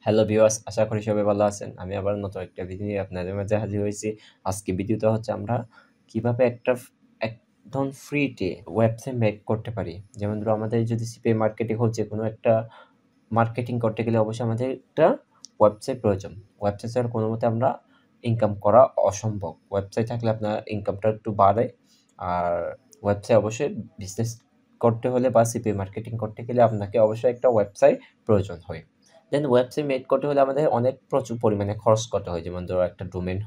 Hello viewers, আশা করি সবাই ভালো আছেন। আমি আবার নতুন একটা ভিডিও নিয়ে আপনাদের মাঝে হাজির হয়েছি। আজকে ভিডিওটা হচ্ছে আমরা কিভাবে একটা একদম ফ্রিতে ওয়েবসাইট মেক করতে পারি। যেমন ধরো আমাদের যদি সিপিএ মার্কেটিং হোক যেকোনো একটা মার্কেটিং করতে গেলে অবশ্যই আমাদের একটা ওয়েবসাইট প্রয়োজন। ওয়েবসাইট ছাড়া কোনোমতে আমরা ইনকাম করা অসম্ভব। ওয়েবসাইট থাকলে আপনার ইনকামটা একটু বাড়ে। আর ওয়েবসাইট অবশ্যই বিজনেস করতে হলে বা সিপিএ মার্কেটিং করতে গেলে আপনাকে অবশ্যই একটা ওয়েবসাইট প্রয়োজন হয়। দেন ওয়েবসাইট মেক করতে হলে আমাদের অনেক প্রচুর পরিমাণে খরচ করতে হয়। যেমন ধরো একটা ডোমেইন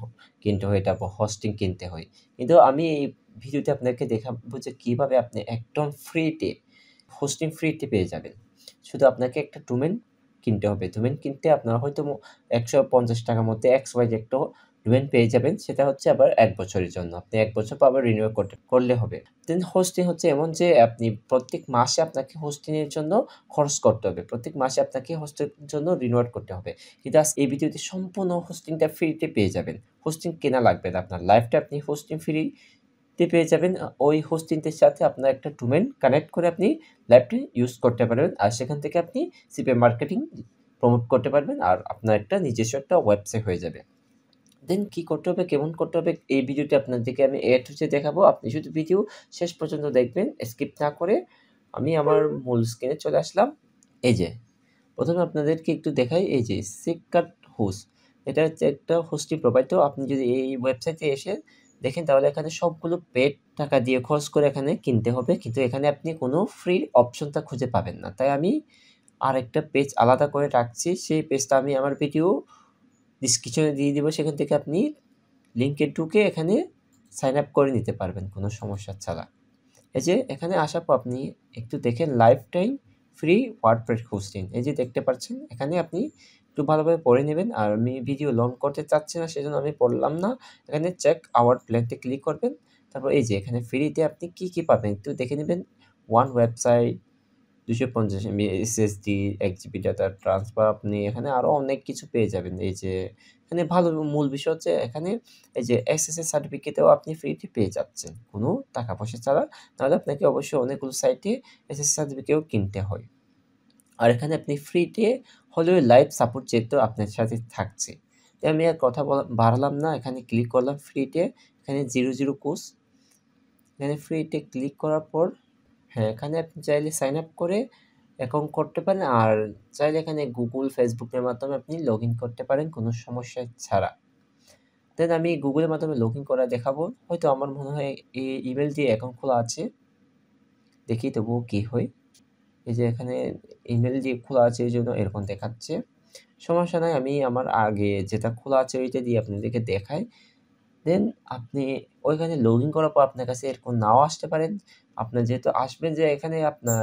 কিনতে হয়, তারপর হোস্টিং কিনতে হয়। কিন্তু আমি এই ভিডিওতে আপনাকে দেখাবো যে কিভাবে আপনি একদম ফ্রিতে হোস্টিং ফ্রিতে পেয়ে যাবেন। শুধু আপনাকে একটা ডোমেইন কিনতে হবে। ডোমেইন কিনতে আপনার হয়তো ৳১৫০ মধ্যে XYZ একটা ডোমেইন পেয়ে যাবেন। সেটা হচ্ছে আবার ১ বছরের জন্য। আপনি ১ বছর পর আবার রিনিউ করলে হবে। দেন হোস্টিং হচ্ছে এমন যে আপনি প্রত্যেক মাসে আপনাকে হোস্টিং এর জন্য খরচ করতে হবে। প্রত্যেক মাসে আপনাকে হোস্টের জন্য রিনিউয়াল করতে হবে। কিন্তু এই ভিডিওতে সম্পূর্ণ হোস্টিংটা ফ্রিতে পেয়ে যাবেন। হোস্টিং কেনা লাগবে না আপনার। লাইফটা আপনি হোস্টিং ফ্রিতে পেয়ে যাবেন। ওই হোস্টিংটার সাথে আপনার একটা ডোমেইন কানেক্ট করে আপনি লাইফটা ইউজ করতে পারবেন। আর সেখান থেকে আপনি সিপিএ মার্কেটিং প্রমোট করতে পারবেন। আর আপনার একটা নিজস্ব একটা ওয়েবসাইট হয়ে যাবে। দেন কি করতে হবে, কেমন করতে হবে এই ভিডিওতে আপনাদেরকে আমি A to Z দেখাবো। আপনি শুধু ভিডিও শেষ পর্যন্ত দেখবেন স্কিপ না করে। আমি আমার মূল স্ক্রিনে চলে আসলাম। এই যে ১ম এ আপনাদেরকে একটু দেখাই এই যে সিককার্ট হোস্ট। এটা হচ্ছে একটা হোস্টিং প্রোভাইড। তো আপনি যদি এই ওয়েবসাইটে এসে দেখেন তাহলে এখানে সবগুলো পেইড টাকা দিয়ে খরচ করে এখানে কিনতে হবে। কিন্তু এখানে আপনি কোনো ফ্রি অপশনটা খুঁজে পাবেন না। তাই আমি আরেকটা পেজ আলাদা করে রাখছি। সেই পেজটা আমি আমার ভিডিও ডিসক্রিপশনে দিয়ে দিব। সেখান থেকে আপনি লিংকে ঢুকে এখানে সাইন আপ করে নিতে পারবেন কোনো সমস্যা ছাড়া। এই যে এখানে আসার পর আপনি একটু দেখেন life time free WordPress hosting. এই যে দেখতে পাচ্ছেন এখানে আপনি একটু ভালোভাবে পড়ে নেবেন। আর আমি ভিডিও লং করতে চাচ্ছি না সেজন্য আমি পড়লাম না। এখানে চেক আওয়ার প্ল্যানতে ক্লিক করবেন। তারপর এই যে এখানে ফ্রিতে আপনি কি পাবেন একটু দেখে নেবেন। One website, 250 MB SSD, 1 GB data transfer আপনি এখানে আরো অনেক কিছু পেয়ে যাবেন। এই যে এখানে ভালো মূল বিষয় হচ্ছে এখানে এই যে SSL সার্টিফিকেটও আপনি ফ্রিতে পেয়ে যাচ্ছেন। কোনো টাকা পয়সা ছাড়া। নাহলে আপনাকে অবশ্যই অনেকগুলো সাইটে SSL সার্টিফিকেটও কিনতে হয়। আর এখানে আপনি ফ্রিতে হলেও লাইভ সাপোর্ট যেহেতু আপনার সাথে থাকছে। তাই আমি আর কথা বাড়ালাম না। এখানে ক্লিক করলাম ফ্রিতে। এখানে 00 কোর্স। এখানে ফ্রিতে ক্লিক করার পর হ্যাঁ, এখানে আপনি চাইলে সাইন আপ করে অ্যাকাউন্ট করতে পারেন। আর চাইলে এখানে Google, Facebook এর মাধ্যমে আপনি লগইন করতে পারেন কোনো সমস্যা ছাড়া। দেন আমি Google এর মাধ্যমে লগইন করা দেখাবো। হয়তো আমার মনে হয় ইমেইল দিয়ে অ্যাকাউন্ট খোলা আছে। দেখি তবুও কি হয়। এই যে এখানে ইমেইল দিয়ে খোলা আছে এইজন্য এরকম দেখাচ্ছে। সমস্যা নাই আমি আমার আগে যেটা খোলা আছে ওইটা দিয়ে আপনাদেরকে দেখাই। দেন আপনি ওইখানে লগইন করার পর আপনার কাছে এরকম নাও আসতে পারেন। আপনার যেহেতু আসবেন যে এখানে আপনার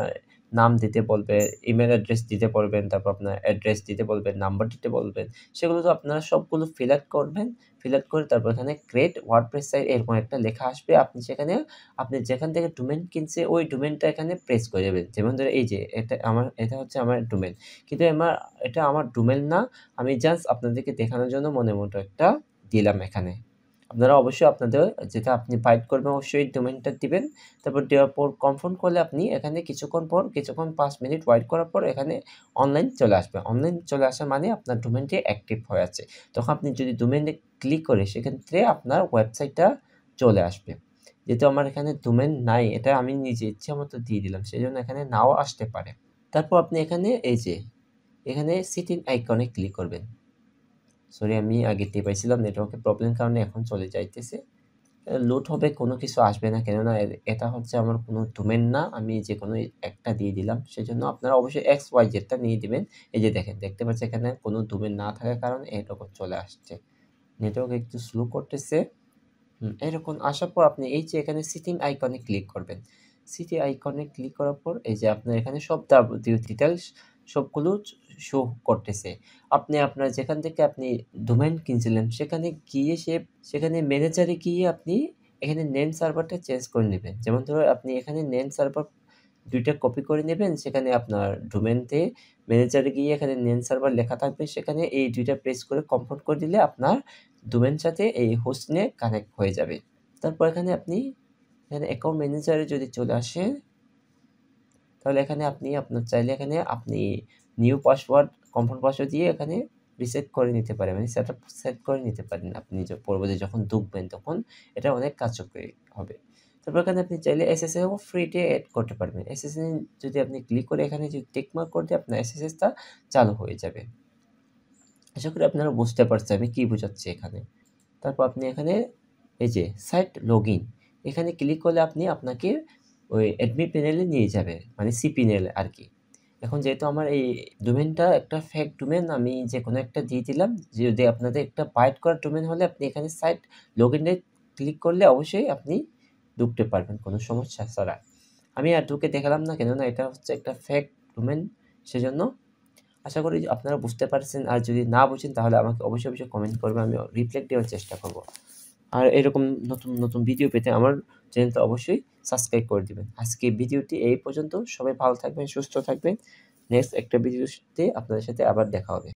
নাম দিতে বলবে, ইমেইল অ্যাড্রেস দিতে বলবেন, তারপর আপনার অ্যাড্রেস দিতে বলবেন, নাম্বার দিতে বলবেন। সেগুলো তো আপনারা সবগুলো ফিল আপ করবেন। ফিল আপ করে তারপর এখানে ক্রিয়েট ওয়ার্ডপ্রেস সাইট এরকম একটা লেখা আসবে। আপনি সেখানে আপনি যেখান থেকে ডোমেইন কিনছে ওই ডোমেইনটা এখানে প্রেস করে দেবেন। যেমন ধরুন এই যে এটা হচ্ছে আমার ডোমেইন। কিন্তু এটা আমার ডোমেইন না। আমি জাস্ট আপনাদেরকে দেখানোর জন্য মনের মতো একটা দিলাম এখানে। আপনারা অবশ্যই আপনাদের যেটা আপনি বাইট করবেন অবশ্যই ডোমেইনটা দিবেন। তারপর দেওয়ার পর কনফার্ম করলে আপনি এখানে কিছুক্ষণ ৫ মিনিট ওয়েট করার পর এখানে অনলাইন চলে আসবে। অনলাইন চলে আসা মানে আপনার ডোমেইনটি অ্যাক্টিভ হয়ে আছে। তখন আপনি যদি ডোমেইনে ক্লিক করে সেক্ষেত্রে আপনার ওয়েবসাইটটা চলে আসবে। যেহেতু আমার এখানে ডোমেইন নাই এটা আমি নিজে ইচ্ছামত দিয়ে দিলাম। সেজন্য এখানে নাও আসতে পারে। তারপর আপনি এখানে এই যে এখানে সিটিং আইকনে ক্লিক করবেন। সরি আমি আগে টিপাইছিলাম নেটওয়ার্কের প্রবলেমের কারণে এখন চলে যাইতেছে। লোড হবে কোনো কিছু আসবে না কেননা এটা হচ্ছে আমার কোনো ডোমেইন না। আমি যেকোনো একটা দিয়ে দিলাম। সেজন্য আপনারা অবশ্যই XYZ টা নিয়ে দিবেন। এই যে দেখেন দেখতে পাচ্ছেন এখানে কোনো ডোমেইন না থাকার কারণে এরকম চলে আসছে। নেটওয়ার্ক একটু স্লো করতেছে। এরকম আসার পর আপনি এই যে এখানে সিটিং আইকনে ক্লিক করবেন। সিটি আইকনে ক্লিক করার পর এই যে আপনার এখানে সব ডিটেইলস সবগুলো শো করতেছে। আপনি আপনার যেখান থেকে আপনি ডোমেইন কিনছিলেন সেখানে ম্যানেজারে গিয়ে আপনি এখানে নেম সার্ভারটা চেঞ্জ করে নিবেন। যেমন ধরুন আপনি এখানে নেম সার্ভার ২ টা কপি করে নিবেন। সেখানে আপনার ডোমেইনতে ম্যানেজারে গিয়ে এখানে নেম সার্ভার লেখা থাকবে। সেখানে এই ২ টা প্রেস করে কনফার্ম করে দিলে আপনার ডোমেইন সাথে এই হোস্টিং কানেক্ট হয়ে যাবে। তারপর এখানে অ্যাকাউন্ট ম্যানেজারে যদি চলে আসেন, তাহলে এখানে আপনি আপনার চাইলে এখানে আপনি নিউ পাসওয়ার্ড, কনফার্ম পাসওয়ার্ড দিয়ে এখানে রিসেট করে নিতে পারেন, মানে সেট করে নিতে পারেন। আপনি পরবর্তী যখন ঢুকবেন তখন এটা অনেক কার্যকরী হবে। তারপর এখানে আপনি চাইলে এসএসএস ও ফ্রিতে এড করতে পারবেন। এসএসএস যদি আপনি ক্লিক করে এখানে যদি টিক মার্ক করে দেন, আপনার এসএসএসটা চালু হয়ে যাবে। আশা করি আপনারা বুঝতে পারছেন আমি কি বোঝাচ্ছি এখানে। তারপর আপনি এখানে এই যে সাইট লগইন, এখানে ক্লিক করলে আপনাকে ওই অ্যাডমিন প্যানেলে নিয়ে যাবে, মানে সিপিএনএল আর কি। এখন যেহেতু আমার এই ডোমেইনটা একটা ফেক ডোমেইন, আমি যেকোনো একটা দিয়ে দিলাম। যদি আপনাদের একটা বাইট করা ডোমেইন হলে আপনি এখানে সাইট লগইনে ক্লিক করলে অবশ্যই আপনি ঢুকতে পারবেন কোনো সমস্যা ছাড়া। আমি আর ঢুকে দেখালাম না, কেননা এটা হচ্ছে একটা ফেক ডোমেইন, সেজন্য। আশা করি যে আপনারা বুঝতে পারছেন। আর যদি না বুঝেন তাহলে আমাকে অবশ্যই কমেন্ট করবেন, আমি রিপ্লাই দেওয়ার চেষ্টা করব। আর এরকম নতুন ভিডিও পেতে আমার চ্যানেলটা অবশ্যই সাবস্ক্রাইব করে দিবেন। আজকে ভিডিওটি এই পর্যন্ত। সবাই ভালো থাকবেন, সুস্থ থাকবেন। নেক্সট একটা ভিডিওতে আপনাদের সাথে আবার দেখা হবে।